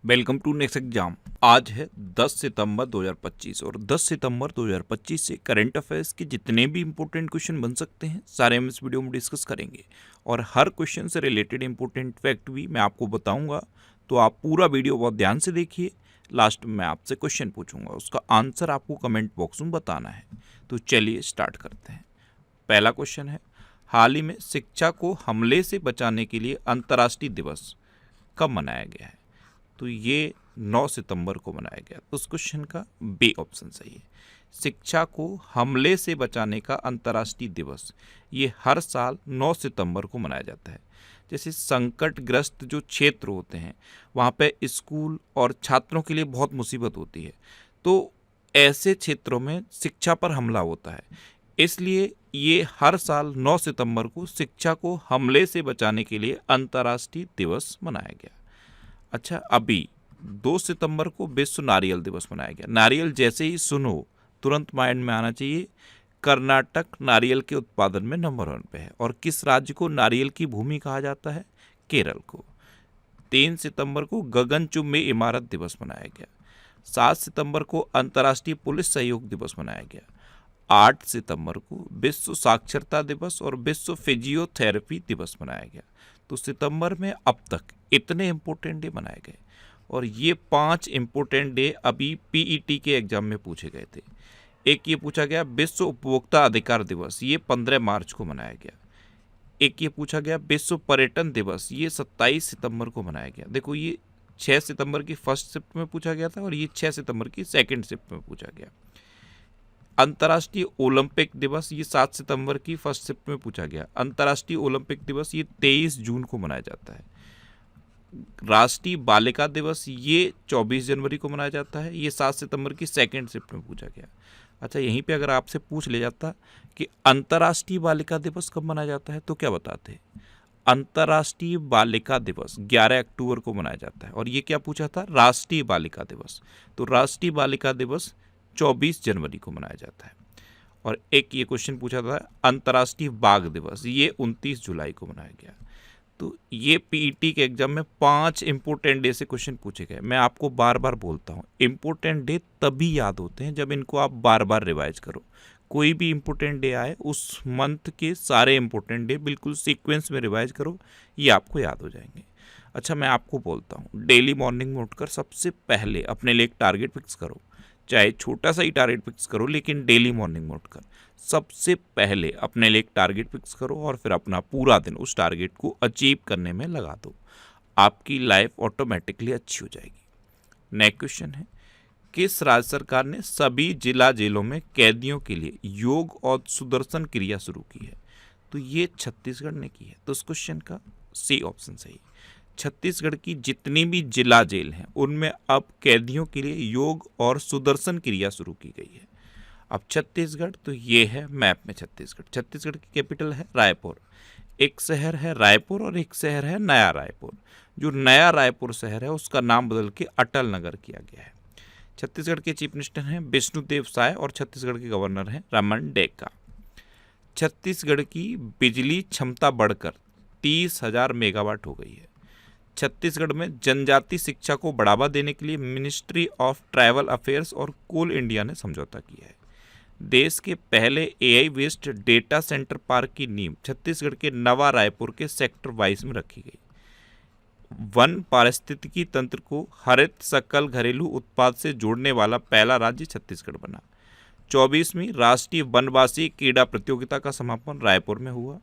Welcome to next exam. आज है 10 सितंबर 2025 और 10 सितंबर 2025 से करंट अफेयर्स के जितने भी इंपॉर्टेंट क्वेश्चन बन सकते हैं सारे हम इस वीडियो में डिस्कस करेंगे और हर क्वेश्चन से रिलेटेड इंपॉर्टेंट फैक्ट भी मैं आपको बताऊंगा। तो आप पूरा वीडियो बहुत ध्यान से देखिए। लास्ट में मैं आपसे क्वेश्चन पूछूंगा, उसका आंसर आपको कमेंट बॉक्स में बताना है। तो चलिए स्टार्ट करते हैं। पहला क्वेश्चन है, हाल ही में शिक्षा को हमले से बचाने के लिए अंतर्राष्ट्रीय दिवस कब मनाया गया है? तो ये 9 सितंबर को मनाया गया। तो उस क्वेश्चन का बी ऑप्शन सही है। शिक्षा को हमले से बचाने का अंतर्राष्ट्रीय दिवस ये हर साल 9 सितंबर को मनाया जाता है। जैसे संकटग्रस्त जो क्षेत्र होते हैं वहाँ पे स्कूल और छात्रों के लिए बहुत मुसीबत होती है, तो ऐसे क्षेत्रों में शिक्षा पर हमला होता है, इसलिए ये हर साल 9 सितंबर को शिक्षा को हमले से बचाने के लिए अंतर्राष्ट्रीय दिवस मनाया गया। अच्छा, अभी 2 सितंबर को विश्व नारियल दिवस मनाया गया। नारियल जैसे ही सुनो तुरंत माइंड में आना चाहिए, कर्नाटक नारियल के उत्पादन में नंबर 1 पे है। और किस राज्य को नारियल की भूमि कहा जाता है? केरल को। 3 सितंबर को गगनचुंबी इमारत दिवस मनाया गया। 7 सितंबर को अंतर्राष्ट्रीय पुलिस सहयोग दिवस मनाया गया। 8 सितंबर को विश्व साक्षरता दिवस और विश्व फिजियोथेरेपी दिवस मनाया गया। तो सितंबर में अब तक इतने इम्पोर्टेंट डे मनाए गए और ये 5 इम्पोर्टेंट डे अभी पीईटी के एग्जाम में पूछे गए थे। एक ये पूछा गया विश्व उपभोक्ता अधिकार दिवस, ये 15 मार्च को मनाया गया। एक ये पूछा गया विश्व पर्यटन दिवस, ये 27 सितंबर को मनाया गया। देखो, ये 6 सितंबर की फर्स्ट शिफ्ट में पूछा गया था और ये 6 सितंबर की सेकेंड शिफ्ट में पूछा गया। अंतर्राष्ट्रीय ओलंपिक दिवस ये 7 सितंबर की फर्स्ट शिफ्ट में पूछा गया। अंतर्राष्ट्रीय ओलंपिक दिवस ये 23 जून को मनाया जाता है। राष्ट्रीय बालिका दिवस ये 24 जनवरी को मनाया जाता है, ये 7 सितंबर की सेकेंड शिफ्ट में पूछा गया। अच्छा, यहीं पे अगर आपसे पूछ ले जाता कि अंतर्राष्ट्रीय बालिका दिवस कब मनाया जाता है तो क्या बताते? अंतर्राष्ट्रीय बालिका दिवस 11 अक्टूबर को मनाया जाता है। और ये क्या पूछा था? राष्ट्रीय बालिका दिवस। तो राष्ट्रीय बालिका दिवस 24 जनवरी को मनाया जाता है। और एक ये क्वेश्चन पूछा था अंतर्राष्ट्रीय बाघ दिवस, ये 29 जुलाई को मनाया गया। तो ये पीईटी के एग्जाम में 5 इंपॉर्टेंट डे से क्वेश्चन पूछे गए। मैं आपको बार बार बोलता हूँ, इंपॉर्टेंट डे तभी याद होते हैं जब इनको आप बार बार रिवाइज करो। कोई भी इंपॉर्टेंट डे आए, उस मंथ के सारे इंपॉर्टेंट डे बिल्कुल सीक्वेंस में रिवाइज करो, ये आपको याद हो जाएंगे। अच्छा, मैं आपको बोलता हूँ, डेली मॉर्निंग में उठकर सबसे पहले अपने लिए एक टारगेट फिक्स करो। चाहे छोटा सा ही टारगेट फिक्स करो, लेकिन डेली मॉर्निंग में उठकर सबसे पहले अपने लिए एक टारगेट फिक्स करो और फिर अपना पूरा दिन उस टारगेट को अचीव करने में लगा दो। आपकी लाइफ ऑटोमेटिकली अच्छी हो जाएगी। नेक्स्ट क्वेश्चन है, किस राज्य सरकार ने सभी जिला जेलों में कैदियों के लिए योग और सुदर्शन क्रिया शुरू की है? तो ये छत्तीसगढ़ ने की है। तो उस क्वेश्चन का सी ऑप्शन सही। छत्तीसगढ़ की जितनी भी जिला जेल हैं उनमें अब कैदियों के लिए योग और सुदर्शन क्रिया शुरू की गई है। अब छत्तीसगढ़, तो ये है मैप में छत्तीसगढ़। छत्तीसगढ़ की कैपिटल है रायपुर। एक शहर है रायपुर और एक शहर है नया रायपुर। जो नया रायपुर शहर है उसका नाम बदल के अटल नगर किया गया है। छत्तीसगढ़ के चीफ मिनिस्टर हैं विष्णुदेव साय और छत्तीसगढ़ के गवर्नर हैं रमन डेका। छत्तीसगढ़ की बिजली क्षमता बढ़कर 30,000 मेगावाट हो गई है। छत्तीसगढ़ में जनजाति शिक्षा को बढ़ावा देने के लिए मिनिस्ट्री ऑफ ट्राइबल अफेयर्स और कोल इंडिया ने समझौता किया है। देश के पहले AI based data centre park की नींव छत्तीसगढ़ के नवा रायपुर के सेक्टर 22 में रखी गई। वन पारिस्थितिकी तंत्र को हरित सकल घरेलू उत्पाद से जोड़ने वाला पहला राज्य छत्तीसगढ़ बना। 24वीं राष्ट्रीय वनवासी क्रीड़ा प्रतियोगिता का समापन रायपुर में हुआ।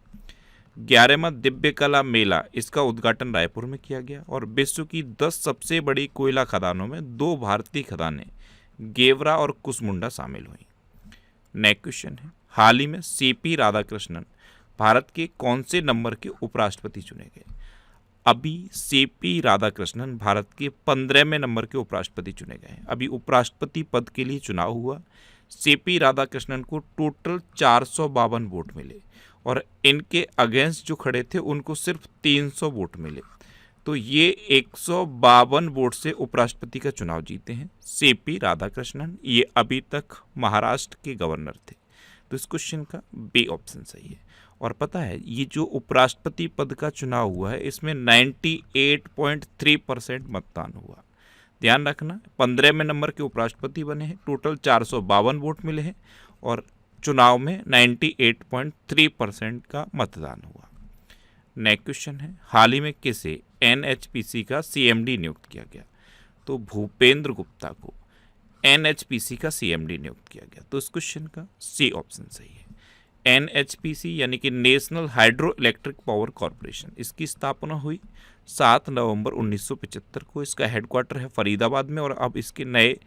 11वां दिव्य कला मेला, इसका उद्घाटन रायपुर में किया गया। और विश्व की 10 सबसे बड़ी कोयला खदानों में 2 भारतीय खदानें गेवरा और कुसमुंडा शामिल हुई। नेक्स्ट क्वेश्चन है, हाल ही में सीपी राधाकृष्णन भारत के कौन से नंबर के उपराष्ट्रपति चुने गए? अभी सीपी राधाकृष्णन भारत के 15वें नंबर के उपराष्ट्रपति चुने गए हैं। अभी उपराष्ट्रपति पद के लिए चुनाव हुआ। सीपी राधाकृष्णन को टोटल 452 वोट मिले और इनके अगेंस्ट जो खड़े थे उनको सिर्फ 300 वोट मिले। तो ये 152 वोट से उपराष्ट्रपति का चुनाव जीते हैं सीपी राधाकृष्णन। ये अभी तक महाराष्ट्र के गवर्नर थे। तो इस क्वेश्चन का बी ऑप्शन सही है। और पता है, ये जो उपराष्ट्रपति पद का चुनाव हुआ है इसमें 98.3% मतदान हुआ। ध्यान रखना 15वें नंबर के उपराष्ट्रपति बने हैं, टोटल 452 वोट मिले हैं और चुनाव में 98.3% का मतदान हुआ। नेक्स्ट क्वेश्चन है, हाल ही में किसे एनएचपीसी का सीएमडी नियुक्त किया गया? तो भूपेंद्र गुप्ता को एनएचपीसी का सीएमडी नियुक्त किया गया। तो इस क्वेश्चन का सी ऑप्शन सही है। एनएचपीसी यानी कि national hydro electric power corporation, इसकी स्थापना हुई 7 नवंबर 1975 को। इसका हेडक्वार्टर है फरीदाबाद में और अब इसके नए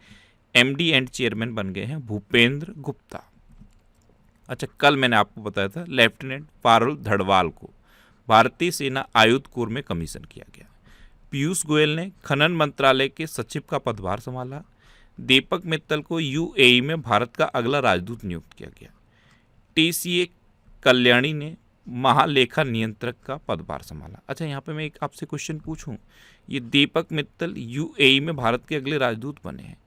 एमडी एंड चेयरमैन बन गए हैं भूपेंद्र गुप्ता। अच्छा, कल मैंने आपको बताया था लेफ्टिनेंट पारुल धड़वाल को भारतीय सेना आयुध कोर में कमीशन किया गया। पीयूष गोयल ने खनन मंत्रालय के सचिव का पदभार संभाला। दीपक मित्तल को यूएई में भारत का अगला राजदूत नियुक्त किया गया। टीसीए कल्याणी ने महालेखा नियंत्रक का पदभार संभाला। अच्छा, यहाँ पे मैं एक आपसे क्वेश्चन पूछूं, ये दीपक मित्तल यूएई में भारत के अगले राजदूत बने हैं।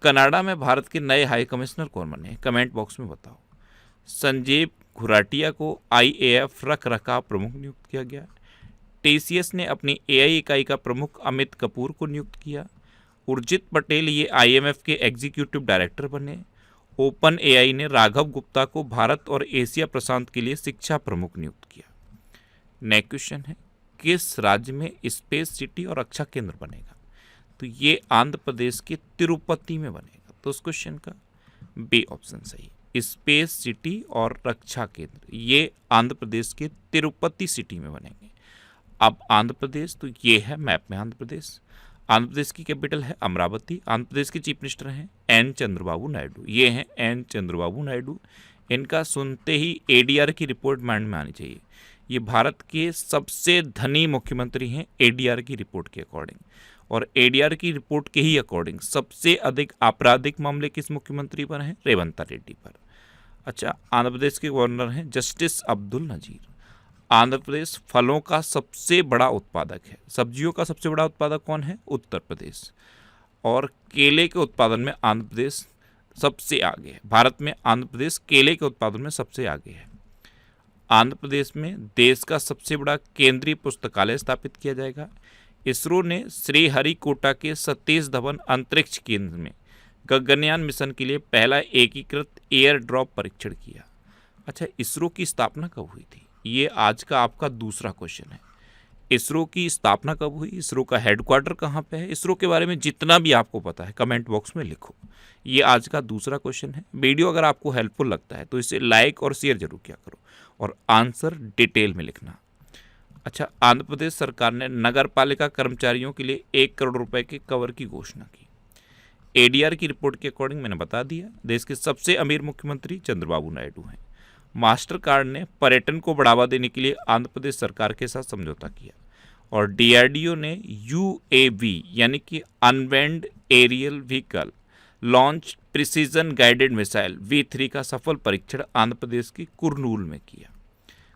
कनाडा में भारत के नए हाई कमिश्नर कौन बने हैं? कमेंट बॉक्स में बताओ। संजीव घुराटिया को आईएएफ रख रखाव प्रमुख नियुक्त किया गया। टीसीएस ने अपनी एआई इकाई का प्रमुख अमित कपूर को नियुक्त किया। उर्जित पटेल ये आईएमएफ के एग्जीक्यूटिव डायरेक्टर बने। ओपन एआई ने राघव गुप्ता को भारत और एशिया प्रशांत के लिए शिक्षा प्रमुख नियुक्त किया। नेक्स्ट क्वेश्चन है, किस राज्य में स्पेस सिटी और रक्षा केंद्र बनेगा? तो ये आंध्र प्रदेश के तिरुपति में बनेगा। तो उस क्वेश्चन का बी ऑप्शन सही। स्पेस सिटी और रक्षा केंद्र ये आंध्र प्रदेश के तिरुपति सिटी में बनेंगे। अब आंध्र प्रदेश, तो ये है मैप में आंध्र प्रदेश। आंध्र प्रदेश की कैपिटल है अमरावती। आंध्र प्रदेश के चीफ मिनिस्टर हैं एन चंद्रबाबू नायडू। ये हैं एन चंद्रबाबू नायडू। इनका सुनते ही एडीआर की रिपोर्ट माइंड में आनी चाहिए। ये भारत के सबसे धनी मुख्यमंत्री हैं एडीआर की रिपोर्ट के अकॉर्डिंग, और एडीआर की रिपोर्ट के ही अकॉर्डिंग सबसे अधिक आपराधिक मामले किस मुख्यमंत्री पर हैं? रेवंत रेड्डी पर। अच्छा, आंध्र प्रदेश के गवर्नर हैं जस्टिस अब्दुल नजीर। आंध्र प्रदेश फलों का सबसे बड़ा उत्पादक है। सब्जियों का सबसे बड़ा उत्पादक कौन है? उत्तर प्रदेश। और केले के उत्पादन में आंध्र प्रदेश सबसे आगे है। भारत में आंध्र प्रदेश केले के उत्पादन में सबसे आगे है। आंध्र प्रदेश में देश का सबसे बड़ा केंद्रीय पुस्तकालय स्थापित किया जाएगा। इसरो ने श्रीहरिकोटा के सतीश धवन अंतरिक्ष केंद्र में गगनयान मिशन के लिए पहला एकीकृत एयर ड्रॉप परीक्षण किया। अच्छा, इसरो की स्थापना कब हुई थी? ये आज का आपका दूसरा क्वेश्चन है। इसरो की स्थापना कब हुई? इसरो का हेडक्वार्टर कहाँ पे है? इसरो के बारे में जितना भी आपको पता है कमेंट बॉक्स में लिखो। ये आज का दूसरा क्वेश्चन है। वीडियो अगर आपको हेल्पफुल लगता है तो इसे लाइक और शेयर जरूर किया करो और आंसर डिटेल में लिखना। अच्छा, आंध्र प्रदेश सरकार ने नगर पालिका कर्मचारियों के लिए 1 करोड़ रुपए के कवर की घोषणा की। एडीआर की रिपोर्ट के अकॉर्डिंग मैंने बता दिया, देश के सबसे अमीर मुख्यमंत्री चंद्रबाबू नायडू हैं। मास्टर कार्ड ने पर्यटन को बढ़ावा देने के लिए आंध्र प्रदेश सरकार के साथ समझौता किया। और डीआरडीओ ने यूएवी यानी कि unmanned aerial vehicle launch precision guided missile V3 का सफल परीक्षण आंध्र प्रदेश के कुरनूल में किया।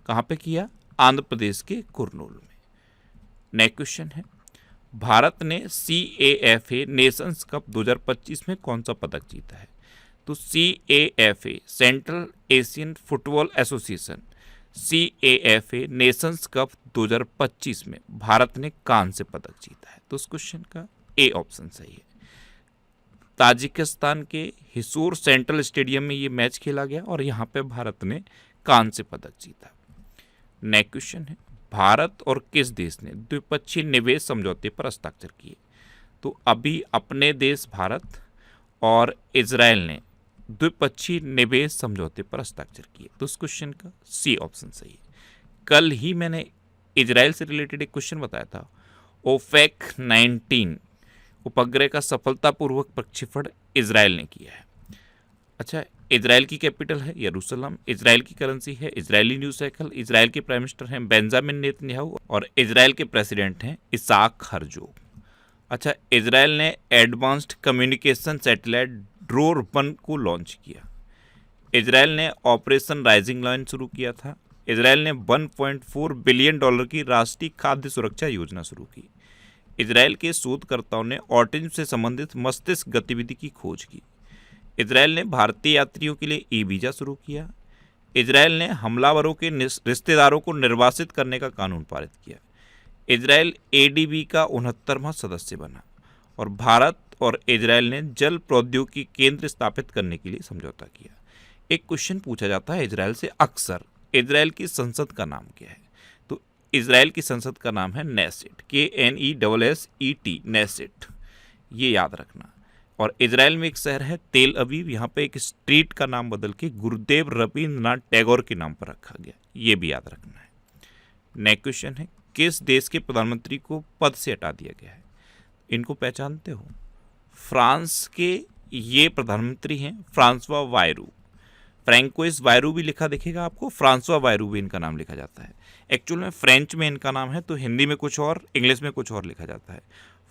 कहाँ पे किया? आंध्र प्रदेश के कुरनूल में। नेक्स्ट क्वेश्चन है, भारत ने CAFA नेशंस कप 2025 में कौन सा पदक जीता है? तो CAFA central Asian football association CAFA Nations cup 2025 में भारत ने कांस्य पदक जीता है। तो उस क्वेश्चन का ए ऑप्शन सही है। ताजिकिस्तान के हिसूर सेंट्रल स्टेडियम में ये मैच खेला गया और यहाँ पे भारत ने कांस्य पदक जीता। नेक्स्ट क्वेश्चन है, भारत और किस देश ने द्विपक्षीय निवेश समझौते पर हस्ताक्षर किए? तो अभी अपने देश भारत और इजराइल ने द्विपक्षीय निवेश समझौते पर हस्ताक्षर किए। तो उस क्वेश्चन का सी ऑप्शन सही है। कल ही मैंने इजराइल से रिलेटेड एक क्वेश्चन बताया था। ओफेक 19 उपग्रह का सफलतापूर्वक प्रक्षेपण इजराइल ने किया है। अच्छा, इजराइल की कैपिटल है यरूशलेम। इजराइल की करेंसी है इजरायली न्यूज़ साइकिल। इजराइल के प्राइम मिनिस्टर हैं बेंजामिन नेतन्याहू और इजराइल के प्रेसिडेंट हैं इसाक हर्जोग। अच्छा, इजराइल ने एडवांस्ड कम्युनिकेशन सैटेलाइट ड्रोन को लॉन्च किया। इजराइल ने ऑपरेशन राइजिंग लाइन शुरू किया था। इजराइल ने $1.4 बिलियन की राष्ट्रीय खाद्य सुरक्षा योजना शुरू की। इजराइल के शोधकर्ताओं ने ऑटिज्म से संबंधित मस्तिष्क गतिविधि की खोज की। इजराइल ने भारतीय यात्रियों के लिए ई वीज़ा शुरू किया। इजराइल ने हमलावरों के रिश्तेदारों को निर्वासित करने का कानून पारित किया। इजराइल ADB का 69वां सदस्य बना। और भारत और इजराइल ने जल प्रौद्योगिकी केंद्र स्थापित करने के लिए समझौता किया। एक क्वेश्चन पूछा जाता है इजराइल से अक्सर, इजराइल की संसद का नाम क्या है? तो इजराइल की संसद का नाम है नेसेट, KNESSET, नेसेट, ये याद रखना। और इजराइल में एक शहर है तेल अवीव, यहाँ पे एक स्ट्रीट का नाम बदल के गुरुदेव रवींद्रनाथ टैगोर के नाम पर रखा गया, ये भी याद रखना है। नेक्स्ट क्वेश्चन है, किस देश के प्रधानमंत्री को पद से हटा दिया गया है? इनको पहचानते हो? फ्रांस के ये प्रधानमंत्री हैं फ्रांसवा बायरू। फ्रैंकोइस बायरू भी लिखा दिखेगा आपको, फ्रांसवा बायरू भी इनका नाम लिखा जाता है। एक्चुअल में फ्रेंच में इनका नाम है, तो हिंदी में कुछ और, इंग्लिश में कुछ और लिखा जाता है।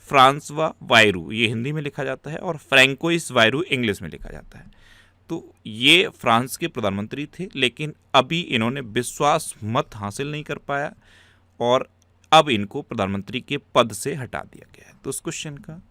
फ्रांसवा बायरू ये हिंदी में लिखा जाता है और फ्रैंकोइस बायरू इंग्लिश में लिखा जाता है। तो ये फ्रांस के प्रधानमंत्री थे, लेकिन अभी इन्होंने विश्वास मत हासिल नहीं कर पाया और अब इनको प्रधानमंत्री के पद से हटा दिया गया है। तो इस क्वेश्चन का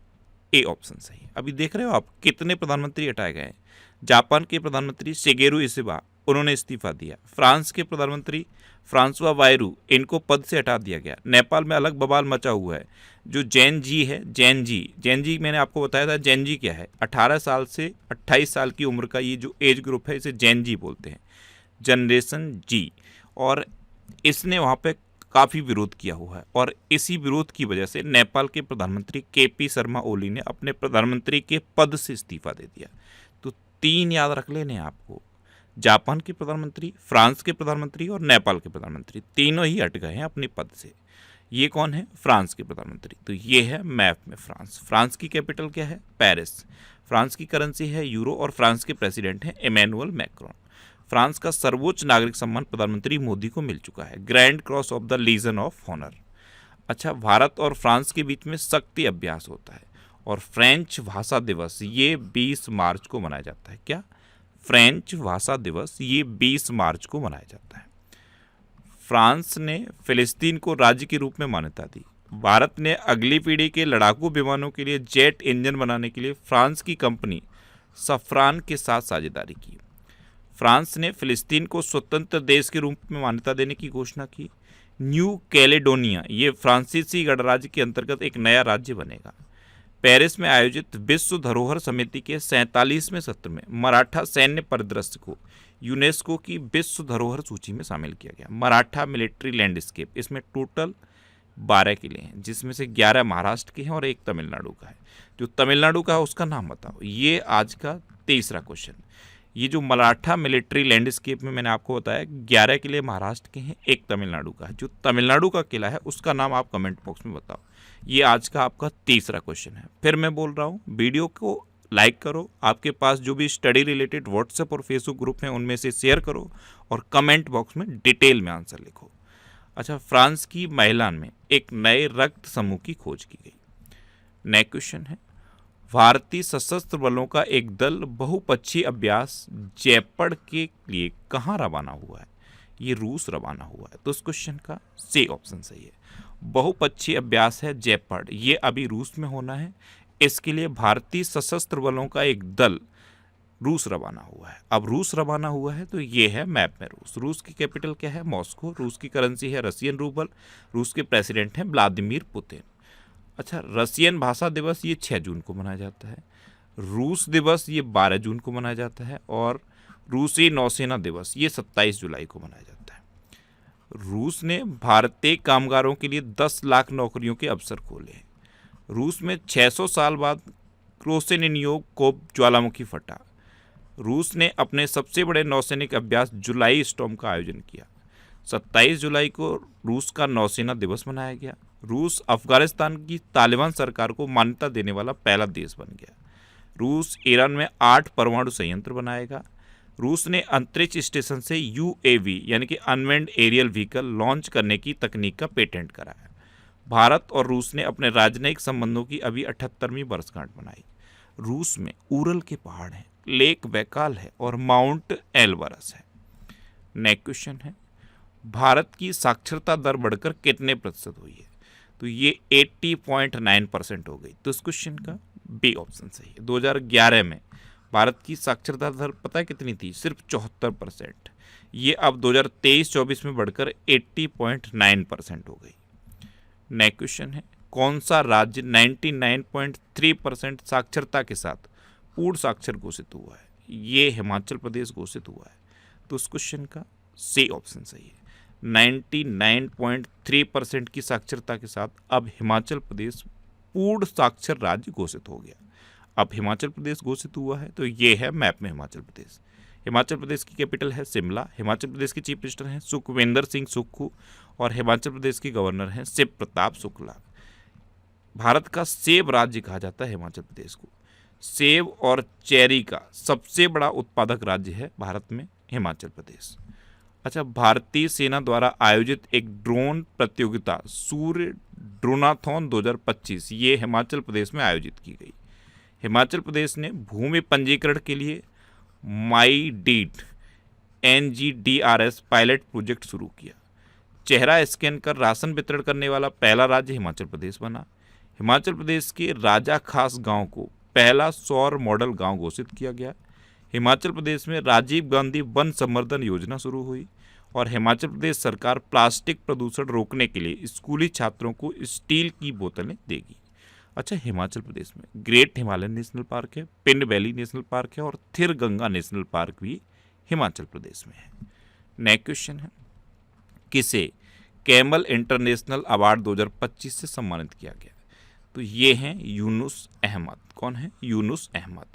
ए ऑप्शन सही है। अभी देख रहे हो आप कितने प्रधानमंत्री हटाए गए हैं। जापान के प्रधानमंत्री शिगेरू इशिबा, उन्होंने इस्तीफा दिया। फ्रांस के प्रधानमंत्री फ्रांसवा बायरू, इनको पद से हटा दिया गया। नेपाल में अलग बवाल मचा हुआ है। जो जैन जी है, जैन जी मैंने आपको बताया था जैन जी क्या है, 18 साल से 28 साल की उम्र का ये जो एज ग्रुप है, इसे जैन जी बोलते हैं, जनरेशन जी। और इसने वहाँ पे काफ़ी विरोध किया हुआ है और इसी विरोध की वजह से नेपाल के प्रधानमंत्री KP शर्मा ओली ने अपने प्रधानमंत्री के पद से इस्तीफा दे दिया। तो 3 याद रख लेने आपको, जापान के प्रधानमंत्री, फ्रांस के प्रधानमंत्री और नेपाल के प्रधानमंत्री, तीनों ही हट गए हैं अपने पद से। ये कौन है? फ्रांस के प्रधानमंत्री। तो ये है मैप में फ्रांस। फ्रांस की कैपिटल क्या है? पेरिस। फ्रांस की करेंसी है यूरो और फ्रांस के प्रेसिडेंट हैं इमैनुअल मैक्रोन। फ्रांस का सर्वोच्च नागरिक सम्मान प्रधानमंत्री मोदी को मिल चुका है, grand cross of the legion of honour. अच्छा, भारत और फ्रांस के बीच में शक्ति अभ्यास होता है और फ्रेंच भाषा दिवस ये 20 मार्च को मनाया जाता है। क्या? फ्रेंच भाषा दिवस ये 20 मार्च को मनाया जाता है। फ्रांस ने फिलिस्तीन को राज्य के रूप में मान्यता दी। भारत ने अगली पीढ़ी के लड़ाकू विमानों के लिए जेट इंजन बनाने के लिए फ्रांस की कंपनी सफ्रान के साथ साझेदारी की। फ्रांस ने फिलिस्तीन को स्वतंत्र देश के रूप में मान्यता देने की घोषणा की। न्यू कैलेडोनिया ये फ्रांसीसी गणराज्य के अंतर्गत एक नया राज्य बनेगा। पेरिस में आयोजित विश्व धरोहर समिति के 47वें सत्र में मराठा सैन्य परिदृश्य को यूनेस्को की विश्व धरोहर सूची में शामिल किया गया। मराठा मिलिट्री लैंडस्केप, इसमें टोटल 12 किले हैं, जिसमें से 11 महाराष्ट्र के हैं और एक तमिलनाडु का है। जो तमिलनाडु का है उसका नाम बताओ। ये आज का तीसरा क्वेश्चन। ये जो मराठा मिलिट्री लैंडस्केप में मैंने आपको बताया 11 किले महाराष्ट्र के हैं, एक तमिलनाडु का है। जो तमिलनाडु का किला है उसका नाम आप कमेंट बॉक्स में बताओ। ये आज का आपका तीसरा क्वेश्चन है। फिर मैं बोल रहा हूँ, वीडियो को लाइक करो, आपके पास जो भी स्टडी रिलेटेड व्हाट्सएप और फेसबुक ग्रुप हैं उनमें से शेयर करो और कमेंट बॉक्स में डिटेल में आंसर लिखो। अच्छा, फ्रांस की महिलान में एक नए रक्त समूह की खोज की गई। नेक्स्ट क्वेश्चन है, भारतीय सशस्त्र बलों का एक दल बहुपक्षीय अभ्यास जयपड़ के लिए कहाँ रवाना हुआ है? ये रूस रवाना हुआ है। तो इस क्वेश्चन का सी ऑप्शन सही है। बहुपक्षीय अभ्यास है जयपड़, ये अभी रूस में होना है। इसके लिए भारतीय सशस्त्र बलों का एक दल रूस रवाना हुआ है। अब रूस रवाना हुआ है तो ये है मैप में रूस। रूस की कैपिटल क्या है? मॉस्को। रूस की करेंसी है रशियन रूबल। रूस के प्रेसिडेंट हैं व्लादिमीर पुतिन। अच्छा, रशियन भाषा दिवस ये 6 जून को मनाया जाता है। रूस दिवस ये 12 जून को मनाया जाता है और रूसी नौसेना दिवस ये 27 जुलाई को मनाया जाता है। रूस ने भारतीय कामगारों के लिए 10 लाख नौकरियों के अवसर खोले हैं। रूस में 600 साल बाद क्रोसेनिनियोव को ज्वालामुखी फटा। रूस ने अपने सबसे बड़े नौसैनिक अभ्यास जुलाई स्टॉर्म का आयोजन किया। 27 जुलाई को रूस का नौसेना दिवस मनाया गया। रूस अफगानिस्तान की तालिबान सरकार को मान्यता देने वाला पहला देश बन गया। रूस ईरान में 8 परमाणु संयंत्र बनाएगा। रूस ने अंतरिक्ष स्टेशन से UAV यानी कि अनमैन्ड एरियल व्हीकल लॉन्च करने की तकनीक का पेटेंट कराया। भारत और रूस ने अपने राजनयिक संबंधों की अभी 78वीं वर्षगांठ मनाई। रूस में उरल के पहाड़ हैं, लेक बैकाल है और माउंट एल्बरस है। नेक्स्ट क्वेश्चन है, भारत की साक्षरता दर बढ़कर कितने प्रतिशत हुई है? तो ये 80.9% हो गई। तो इस क्वेश्चन का बी ऑप्शन सही है। 2011 में भारत की साक्षरता दर पता है कितनी थी? सिर्फ 74%। ये अब 2023-24 में बढ़कर 80.9% हो गई। नेक्स्ट क्वेश्चन है, कौन सा राज्य 99.3% साक्षरता के साथ पूर्ण साक्षर घोषित हुआ है? ये हिमाचल प्रदेश घोषित हुआ है। तो उस क्वेश्चन का सी ऑप्शन सही है। 99.3% की साक्षरता के साथ अब हिमाचल प्रदेश पूर्ण साक्षर राज्य घोषित हो गया। अब हिमाचल प्रदेश घोषित हुआ है तो ये है मैप में हिमाचल प्रदेश। हिमाचल प्रदेश की कैपिटल है शिमला। हिमाचल प्रदेश के चीफ मिनिस्टर हैं सुखविंदर सिंह सुक्खू और हिमाचल प्रदेश के गवर्नर हैं शिव प्रताप शुक्ला। भारत का सेब राज्य कहा जाता है हिमाचल प्रदेश को। सेब और चेरी का सबसे बड़ा उत्पादक राज्य है भारत में हिमाचल प्रदेश। अच्छा, भारतीय सेना द्वारा आयोजित एक ड्रोन प्रतियोगिता सूर्य ड्रोनाथॉन 2025 ये हिमाचल प्रदेश में आयोजित की गई। हिमाचल प्रदेश ने भूमि पंजीकरण के लिए माई डीड NGDRS पायलट प्रोजेक्ट शुरू किया। चेहरा स्कैन कर राशन वितरण करने वाला पहला राज्य हिमाचल प्रदेश बना। हिमाचल प्रदेश के राजा खास गांव को पहला सौर मॉडल गांव घोषित किया गया। हिमाचल प्रदेश में राजीव गांधी वन संवर्धन योजना शुरू हुई और हिमाचल प्रदेश सरकार प्लास्टिक प्रदूषण रोकने के लिए स्कूली छात्रों को स्टील की बोतलें देगी। अच्छा, हिमाचल प्रदेश में ग्रेट हिमालयन नेशनल पार्क है, पिंड वैली नेशनल पार्क है और थिर गंगा नेशनल पार्क भी हिमाचल प्रदेश में है। नेक्स्ट क्वेश्चन है, किसे कैमल इंटरनेशनल अवार्ड 2025 से सम्मानित किया गया? तो ये हैं यूनुस अहमद। कौन है? यूनुस अहमद।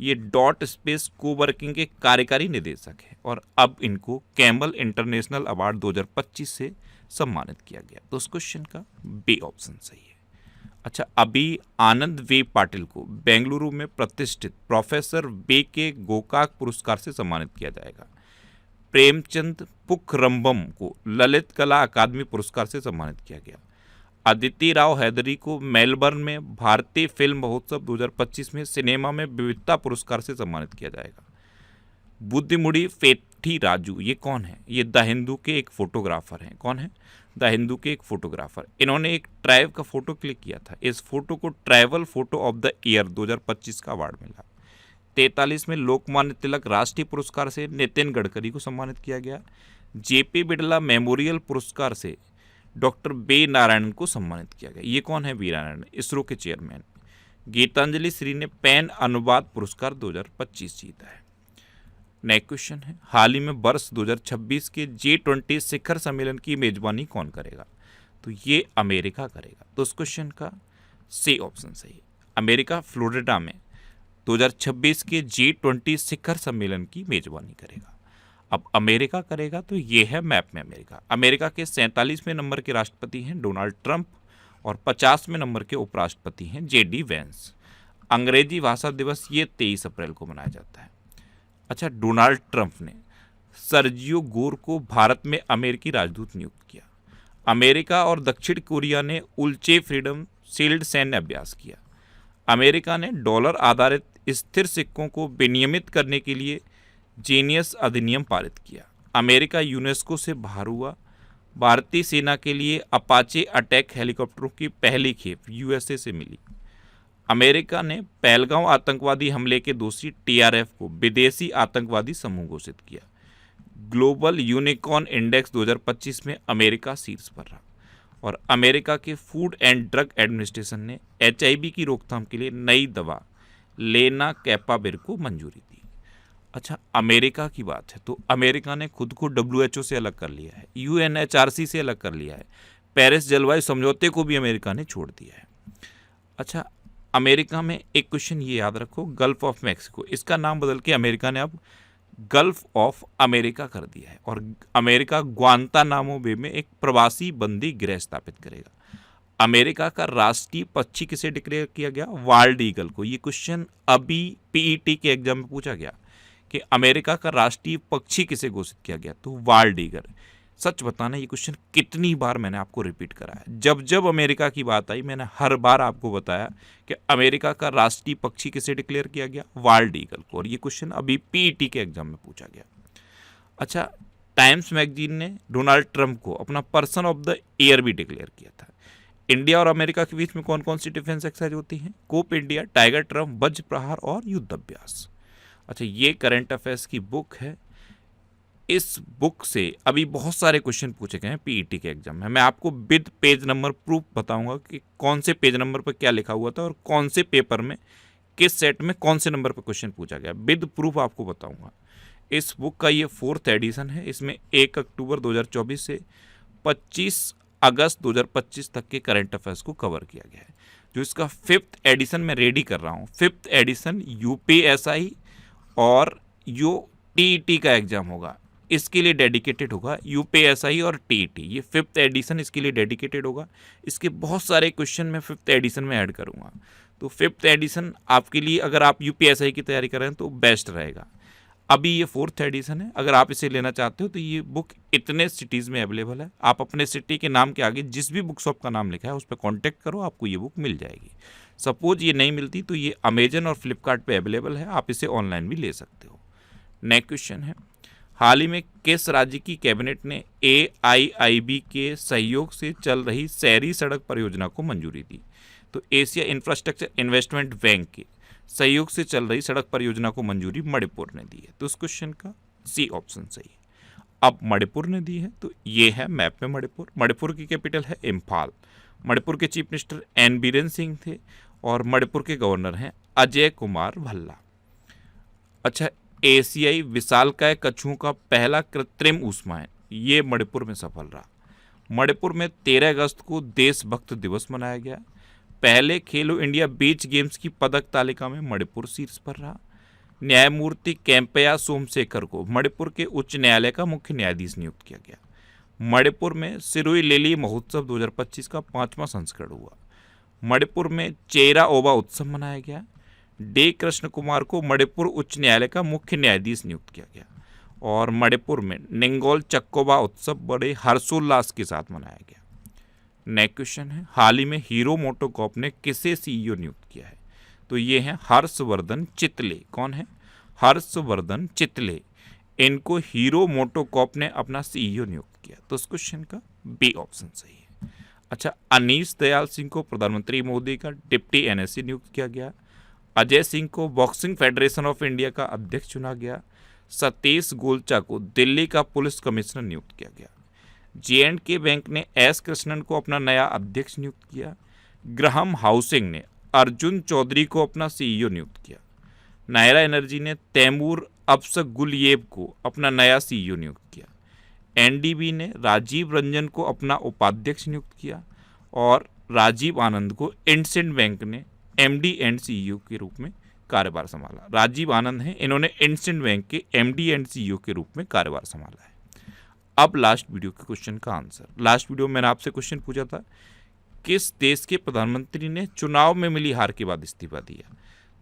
ये डॉट स्पेस कोवर्किंग के कार्यकारी निदेशक हैं और अब इनको कैमल इंटरनेशनल अवार्ड 2025 से सम्मानित किया गया। तो उस क्वेश्चन का बी ऑप्शन सही है। अच्छा, अभी आनंद वे पाटिल को बेंगलुरु में प्रतिष्ठित प्रोफेसर वे के गोकाक पुरस्कार से सम्मानित किया जाएगा। प्रेमचंद पुखरम्बम को ललित कला अकादमी पुरस्कार से सम्मानित किया गया। अदिति राव हैदरी को मेलबर्न में भारतीय फिल्म महोत्सव 2025 में सिनेमा में विविधता पुरस्कार से सम्मानित किया जाएगा। बुद्धिमुड़ी फेठी राजू ये कौन है? ये द हिंदू के एक फोटोग्राफर हैं। कौन है? द हिंदू के एक फोटोग्राफर। इन्होंने एक ट्राइब का फोटो क्लिक किया था। इस फोटो को travel photo of the year 2025 का अवार्ड मिला। 43 में लोकमान्य तिलक राष्ट्रीय पुरस्कार से नितिन गडकरी को सम्मानित किया गया। जेपी बिड़ला मेमोरियल पुरस्कार से डॉक्टर बी नारायणन को सम्मानित किया गया। ये कौन है? बी नारायणन, इसरो के चेयरमैन। गीतांजलि श्री ने पैन अनुवाद पुरस्कार 2025 जीता है। नेक्स्ट क्वेश्चन है, हाल ही में वर्ष 2026 के G20 शिखर सम्मेलन की मेजबानी कौन करेगा? तो ये अमेरिका करेगा। तो उस क्वेश्चन का सी ऑप्शन सही है। अमेरिका फ्लोरिडा में 2026 के G20 शिखर सम्मेलन की मेजबानी करेगा। अब अमेरिका करेगा तो ये है मैप में अमेरिका। अमेरिका के 47वें नंबर के राष्ट्रपति हैं डोनाल्ड ट्रंप और 50वें नंबर के उपराष्ट्रपति हैं JD वैंस। अंग्रेजी भाषा दिवस ये 23 अप्रैल को मनाया जाता है। अच्छा, डोनाल्ड ट्रंप ने सर्जियो गोर को भारत में अमेरिकी राजदूत नियुक्त किया। अमेरिका और दक्षिण कोरिया ने उल्चे फ्रीडम शील्ड सैन्य अभ्यास किया। अमेरिका ने डॉलर आधारित स्थिर सिक्कों को विनियमित करने के लिए जीनियस अधिनियम पारित किया। अमेरिका यूनेस्को से बाहर हुआ। भारतीय सेना के लिए अपाचे अटैक हेलीकॉप्टरों की पहली खेप USA से मिली। अमेरिका ने पहलगांव आतंकवादी हमले के दोषी TRF को विदेशी आतंकवादी समूह घोषित किया। ग्लोबल यूनिकॉर्न इंडेक्स 2025 में अमेरिका शीर्ष पर रहा और अमेरिका के फूड एंड ड्रग एडमिनिस्ट्रेशन ने HIV की रोकथाम के लिए नई दवा लेना कैपाविर को मंजूरी दी। अच्छा, अमेरिका की बात है तो अमेरिका ने खुद को WHO से अलग कर लिया है, UNHRC से अलग कर लिया है, पेरिस जलवायु समझौते को भी अमेरिका ने छोड़ दिया है। अच्छा, अमेरिका में एक क्वेश्चन ये याद रखो, गल्फ ऑफ मैक्सिको, इसका नाम बदल के अमेरिका ने अब गल्फ ऑफ अमेरिका कर दिया है और अमेरिका ग्वांतानामो बे में एक प्रवासी बंदी गृह स्थापित करेगा। अमेरिका का राष्ट्रीय पक्षी किसे डिक्लेयर किया गया? वाल्ड ईगल को। ये क्वेश्चन अभी PET के एग्जाम में पूछा गया कि अमेरिका का राष्ट्रीय पक्षी किसे घोषित किया गया? तो वाल्ड ईगल। सच बताना, ये क्वेश्चन कितनी बार मैंने आपको रिपीट करा है। जब जब अमेरिका की बात आई मैंने हर बार आपको बताया कि अमेरिका का राष्ट्रीय पक्षी किसे डिक्लेयर किया गया? वाल्ड ईगल को। और ये क्वेश्चन अभी PET के एग्जाम में पूछा गया। अच्छा, टाइम्स मैगजीन ने डोनाल्ड ट्रंप को अपना पर्सन ऑफ द ईयर भी डिक्लेयर किया था। इंडिया और अमेरिका के बीच में कौन कौन सी डिफेंस एक्सरसाइज होती हैं? कोप इंडिया, टाइगर ट्रंप, वज्र प्रहार और युद्ध अभ्यास। अच्छा, ये करंट अफेयर्स की बुक है। इस बुक से अभी बहुत सारे क्वेश्चन पूछे गए हैं पीईटी के एग्जाम में। मैं आपको विद पेज नंबर प्रूफ बताऊंगा कि कौन से पेज नंबर पर क्या लिखा हुआ था और कौन से पेपर में किस सेट में कौन से नंबर पर क्वेश्चन पूछा गया, विद प्रूफ आपको बताऊंगा। इस बुक का ये 4th एडिशन है। इसमें 1 अक्टूबर 2024 से 25 अगस्त 2025 तक के करंट अफेयर्स को कवर किया गया है। जो इसका 5th एडिशन मैं रेडी कर रहा हूँ, 5th एडिशन यूपीएसआई और जो टीईटी का एग्जाम होगा इसके लिए डेडिकेटेड होगा। यूपीएसआई और टीईटी, ये 5th एडिशन इसके लिए डेडिकेटेड होगा। इसके बहुत सारे क्वेश्चन मैं 5th एडिशन में ऐड करूँगा। तो 5th एडिशन आपके लिए, अगर आप यूपीएसआई की तैयारी कर रहे हैं तो बेस्ट रहेगा। अभी ये 4th एडिशन है। अगर आप इसे लेना चाहते हो तो ये बुक इतने सिटीज़ में अवेलेबल है। आप अपने सिटी के नाम के आगे जिस भी बुक शॉप का नाम लिखा है उस पर कॉन्टैक्ट करो, आपको ये बुक मिल जाएगी। सपोज ये नहीं मिलती तो ये अमेजन और फ्लिपकार्ट पे अवेलेबल है, आप इसे ऑनलाइन भी ले सकते हो। नेक्स्ट क्वेश्चन है, हाल ही में किस राज्य की कैबिनेट ने AIIB के सहयोग से चल रही शहरी सड़क परियोजना को मंजूरी दी? तो एशिया इंफ्रास्ट्रक्चर इन्वेस्टमेंट बैंक के सहयोग से चल रही सड़क परियोजना को मंजूरी मणिपुर ने दी है। तो इस क्वेश्चन का सी ऑप्शन सही है। अब मणिपुर ने दी है तो ये है मैप में मणिपुर। मणिपुर की कैपिटल है इम्फाल। मणिपुर के chief minister N Biren Singh थे और मणिपुर के गवर्नर हैं अजय कुमार भल्ला। अच्छा, एशियाई विशालकाय कछुओं का पहला कृत्रिम ऊष्मायन ये मणिपुर में सफल रहा। मणिपुर में 13 अगस्त को देशभक्त दिवस मनाया गया। पहले खेलो इंडिया बीच गेम्स की पदक तालिका में मणिपुर शीर्ष पर रहा। न्यायमूर्ति कैंपया सोमशेखर को मणिपुर के उच्च न्यायालय का मुख्य न्यायाधीश नियुक्त किया गया। मणिपुर में सिरोई लिली महोत्सव 2025 का 5वां संस्करण हुआ। मणिपुर में चेरा ओबा उत्सव मनाया गया। डी कृष्ण कुमार को मणिपुर उच्च न्यायालय का मुख्य न्यायाधीश नियुक्त किया गया। और मणिपुर में निंगोल चक्कोबा उत्सव बड़े हर्षोल्लास के साथ मनाया गया। नेक्स्ट क्वेश्चन है, हाल ही में हीरो मोटोकॉर्प ने किसे CEO नियुक्त किया है? तो ये हैं हर्षवर्धन चितले। कौन है? हर्षवर्धन चितले। इनको हीरो मोटोकॉर्प ने अपना CEO नियुक्त किया। तो इस क्वेश्चन का बी ऑप्शन सही है। अच्छा, अनीश दयाल सिंह को प्रधानमंत्री मोदी का डिप्टी NSC नियुक्त किया गया। अजय सिंह को बॉक्सिंग फेडरेशन ऑफ इंडिया का अध्यक्ष चुना गया। सतीश गोलचा को दिल्ली का पुलिस कमिश्नर नियुक्त किया गया। J&K बैंक ने S कृष्णन को अपना नया अध्यक्ष नियुक्त किया। ग्राहम हाउसिंग ने अर्जुन चौधरी को अपना CEO नियुक्त किया। नायरा एनर्जी ने तैमूर अफसगुलियेव को अपना नया CEO नियुक्त किया। NDB ने राजीव रंजन को अपना उपाध्यक्ष नियुक्त किया और राजीव आनंद को इंडसिंड बैंक ने MD एंड CEO के रूप में कार्यभार संभाला। राजीव आनंद हैं, इन्होंने इंडसिंड बैंक के MD एंड CEO के रूप में कार्यभार संभाला है। अब लास्ट वीडियो के क्वेश्चन का आंसर। लास्ट वीडियो में मैंने आपसे क्वेश्चन पूछा था, किस देश के प्रधानमंत्री ने चुनाव में मिली हार के बाद इस्तीफा दिया?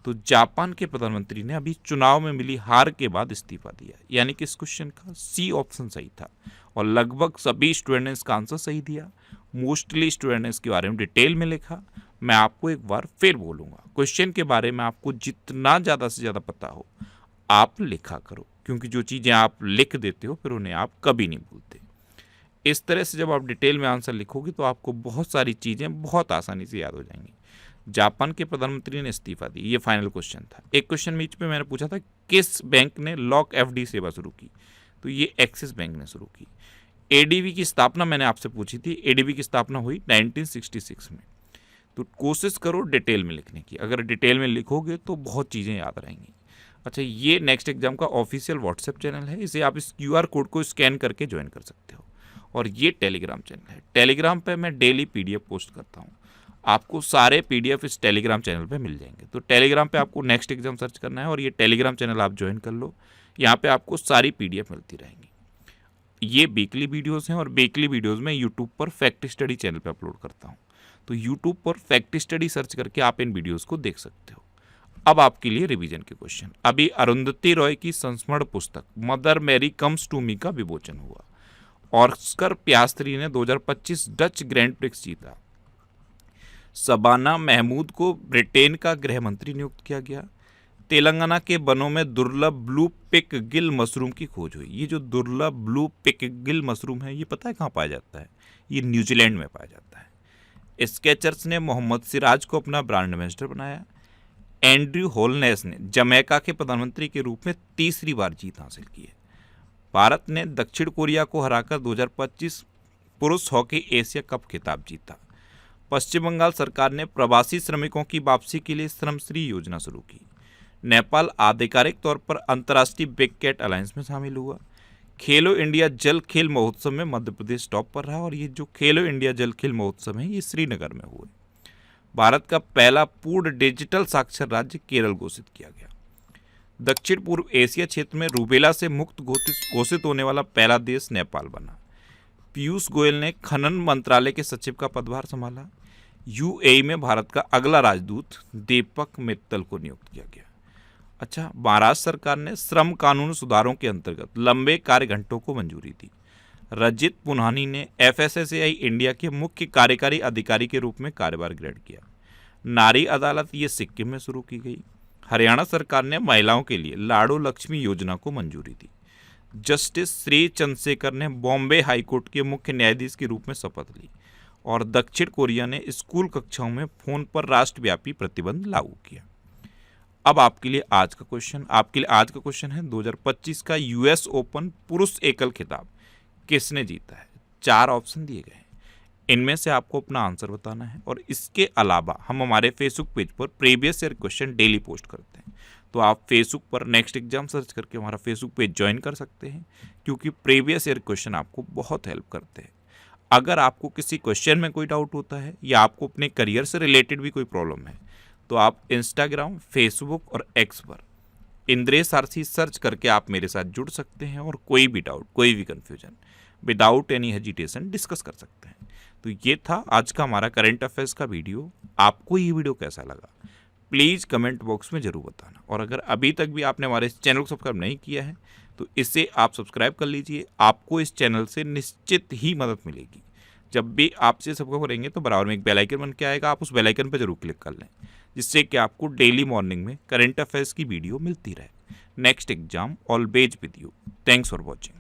तो जापान के प्रधानमंत्री ने अभी चुनाव में मिली हार के बाद इस्तीफा दिया। यानी कि इस क्वेश्चन का सी ऑप्शन सही था और लगभग सभी स्टूडेंट ने इसका आंसर सही दिया। मोस्टली स्टूडेंट ने इसके बारे में डिटेल में लिखा। मैं आपको एक बार फिर बोलूँगा, क्वेश्चन के बारे में आपको जितना ज़्यादा से ज़्यादा पता हो आप लिखा करो, क्योंकि जो चीज़ें आप लिख देते हो फिर उन्हें आप कभी नहीं भूलते। इस तरह से जब आप डिटेल में आंसर लिखोगे तो आपको बहुत सारी चीज़ें बहुत आसानी से याद हो जाएंगी। जापान के प्रधानमंत्री ने इस्तीफा दी, ये फाइनल क्वेश्चन था। एक क्वेश्चन बीच में मैंने पूछा था किस बैंक ने लॉक FD सेवा शुरू की? तो ये एक्सिस बैंक ने शुरू की। ADB की स्थापना मैंने आपसे पूछी थी। ADB की स्थापना हुई 1966 में। तो कोशिश करो डिटेल में लिखने की। अगर डिटेल में लिखोगे तो बहुत चीज़ें याद रहेंगी। अच्छा, ये नेक्स्ट एग्जाम का ऑफिशियल व्हाट्सएप चैनल है। इसे आप इस QR कोड को स्कैन करके ज्वाइन कर सकते हो। और ये टेलीग्राम चैनल है। टेलीग्राम पे मैं डेली PDF पोस्ट करता हूँ। आपको सारे PDF इस टेलीग्राम चैनल पे मिल जाएंगे। तो टेलीग्राम पे आपको नेक्स्ट एग्जाम सर्च करना है और ये टेलीग्राम चैनल आप ज्वाइन कर लो। यहाँ पे आपको सारी PDF मिलती रहेंगी। ये वीकली वीडियोज़ हैं और वीकली वीडियोज़ में यूट्यूब पर फैक्ट स्टडी चैनल पर अपलोड करता हूँ। तो यूट्यूब पर फैक्ट स्टडी सर्च करके आप इन वीडियोज़ को देख सकते हो। अब आपके लिए रिवीजन के क्वेश्चन। अभी अरुंधति रॉय की संस्मरण पुस्तक Mother Mary comes to me का विमोचन हुआ। ऑस्कर पियास्त्री ने 2025 डच ग्रैंड प्रिक्स जीता। शबाना महमूद को ब्रिटेन का गृह मंत्री नियुक्त किया गया। तेलंगाना के वनों में दुर्लभ ब्लू पिक गिल मशरूम की खोज हुई। ये जो दुर्लभ ब्लू पिक गिल मशरूम है ये पता है कहाँ पाया जाता है? ये न्यूजीलैंड में पाया जाता है। स्केचर्स ने मोहम्मद सिराज को अपना ब्रांड एम्बेसडर बनाया। एंड्रयू होलनेस ने जमैका के प्रधानमंत्री के रूप में तीसरी बार जीत हासिल की है। भारत ने दक्षिण कोरिया को हराकर 2025 पुरुष हॉकी एशिया कप खिताब जीता। पश्चिम बंगाल सरकार ने प्रवासी श्रमिकों की वापसी के लिए श्रमश्री योजना शुरू की। नेपाल आधिकारिक तौर पर अंतर्राष्ट्रीय बिग कैट अलायंस में शामिल हुआ। खेलो इंडिया जल खेल महोत्सव में मध्य प्रदेश टॉप पर रहा और ये जो खेलो इंडिया जल खेल महोत्सव है ये श्रीनगर में हुए। भारत का पहला पूर्ण डिजिटल साक्षर राज्य केरल घोषित किया गया। दक्षिण पूर्व एशिया क्षेत्र में रूबेला से मुक्त घोषित होने वाला पहला देश नेपाल बना। पीयूष गोयल ने खनन मंत्रालय के सचिव का पदभार संभाला। यूएई में भारत का अगला राजदूत दीपक मित्तल को नियुक्त किया गया। अच्छा, महाराष्ट्र सरकार ने श्रम कानून सुधारों के अंतर्गत लंबे कार्य घंटों को मंजूरी दी। रजित पुन्हानी ने एफएसएसएआई इंडिया के मुख्य कार्यकारी अधिकारी के रूप में कार्यभार ग्रहण किया। नारी अदालत ये सिक्किम में शुरू की गई। हरियाणा सरकार ने महिलाओं के लिए लाडो लक्ष्मी योजना को मंजूरी दी। जस्टिस श्री चंद्रशेखर ने बॉम्बे हाईकोर्ट के मुख्य न्यायाधीश के रूप में शपथ ली। और दक्षिण कोरिया ने स्कूल कक्षाओं में फोन पर राष्ट्रव्यापी प्रतिबंध लागू किया। अब आपके लिए आज का क्वेश्चन है 2025 का यूएस ओपन पुरुष एकल खिताब किसने जीता है। 4 ऑप्शन दिए गए हैं, इनमें से आपको अपना आंसर बताना है। और इसके अलावा हम हमारे फेसबुक पेज पर previous year question daily post करते हैं, तो आप फेसबुक पर नेक्स्ट एग्जाम सर्च करके हमारा फेसबुक पेज ज्वाइन कर सकते हैं, क्योंकि प्रीवियस ईयर क्वेश्चन आपको बहुत हेल्प करते हैं। अगर आपको किसी क्वेश्चन में कोई डाउट होता है या आपको अपने करियर से रिलेटेड भी कोई प्रॉब्लम है, तो आप इंस्टाग्राम, फेसबुक और एक्स पर इंद्रेश आरसी सर्च करके आप मेरे साथ जुड़ सकते हैं और कोई भी डाउट, कोई भी confusion without any hesitation discuss कर सकते हैं। तो ये था आज का हमारा करंट अफेयर्स का वीडियो। आपको ये वीडियो कैसा लगा प्लीज़ कमेंट बॉक्स में ज़रूर बताना। और अगर अभी तक भी आपने हमारे इस चैनल को सब्सक्राइब नहीं किया है तो इसे आप सब्सक्राइब कर लीजिए। आपको इस चैनल से निश्चित ही मदद मिलेगी। जब भी आपसे सब्सक्राइब करेंगे तो बराबर में एक बेल आइकन बन के आएगा, आप उस बेल आइकन पर जरूर क्लिक कर लें, जिससे कि आपको डेली मॉर्निंग में करंट अफेयर्स की वीडियो मिलती रहे। Next exam always with you. Thanks for watching.